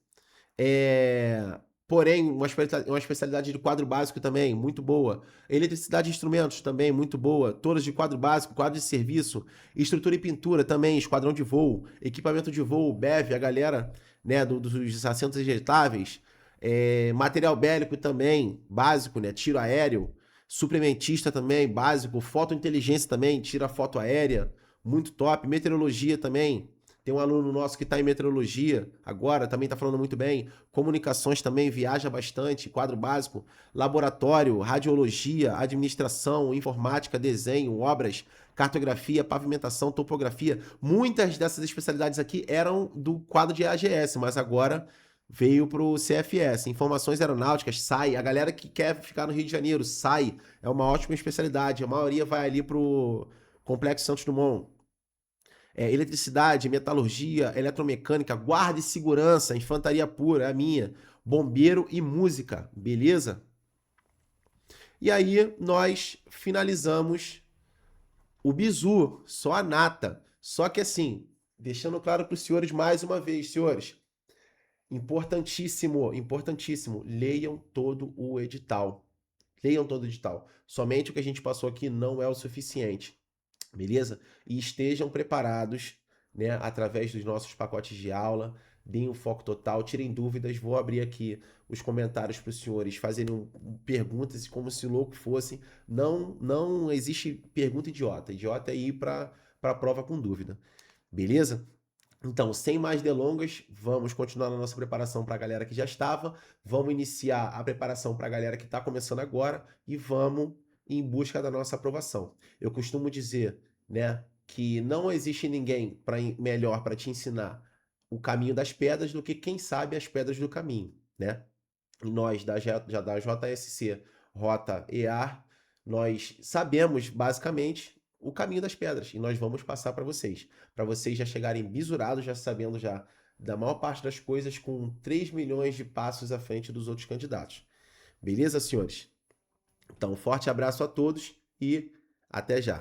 Porém, uma especialidade de quadro básico também, muito boa. Eletricidade de instrumentos também, muito boa. Todas de quadro básico, quadro de serviço. Estrutura e pintura também, esquadrão de voo. Equipamento de voo, BEV, a galera, né, dos assentos ejeitáveis. Material bélico também, básico, né, tiro aéreo. Suplementista também, básico. Fotointeligência também, tira foto aérea, muito top. Meteorologia também. Tem um aluno nosso que está em meteorologia agora, também está falando muito bem. Comunicações também, viaja bastante, quadro básico. Laboratório, radiologia, administração, informática, desenho, obras, cartografia, pavimentação, topografia. Muitas dessas especialidades aqui eram do quadro de AGS, mas agora veio para o CFS. Informações aeronáuticas, SAI. A galera que quer ficar no Rio de Janeiro, SAI. É uma ótima especialidade. A maioria vai ali para o Complexo Santos Dumont. Eletricidade, metalurgia, eletromecânica, guarda e segurança, infantaria pura, é a minha, bombeiro e música, beleza? E aí nós finalizamos o bizu, só a nata. Só que assim, deixando claro para os senhores mais uma vez, senhores, importantíssimo, importantíssimo, leiam todo o edital. Leiam todo o edital. Somente o que a gente passou aqui não é o suficiente. Beleza? E estejam preparados, né, através dos nossos pacotes de aula, deem um foco total, tirem dúvidas. Vou abrir aqui os comentários para os senhores fazerem perguntas como se louco fossem. Não existe pergunta idiota. Idiota é ir para a prova com dúvida. Beleza? Então, sem mais delongas, vamos continuar na nossa preparação para a galera que já estava, vamos iniciar a preparação para a galera que está começando agora e vamos em busca da nossa aprovação. Eu costumo dizer, né, que não existe ninguém melhor para te ensinar o caminho das pedras do que quem sabe as pedras do caminho, né? E nós já da JSC Rota EAR, nós sabemos basicamente o caminho das pedras e nós vamos passar para vocês já chegarem bisurados, já sabendo já da maior parte das coisas com 3 milhões de passos à frente dos outros candidatos. Beleza, senhores? Então, um forte abraço a todos e até já.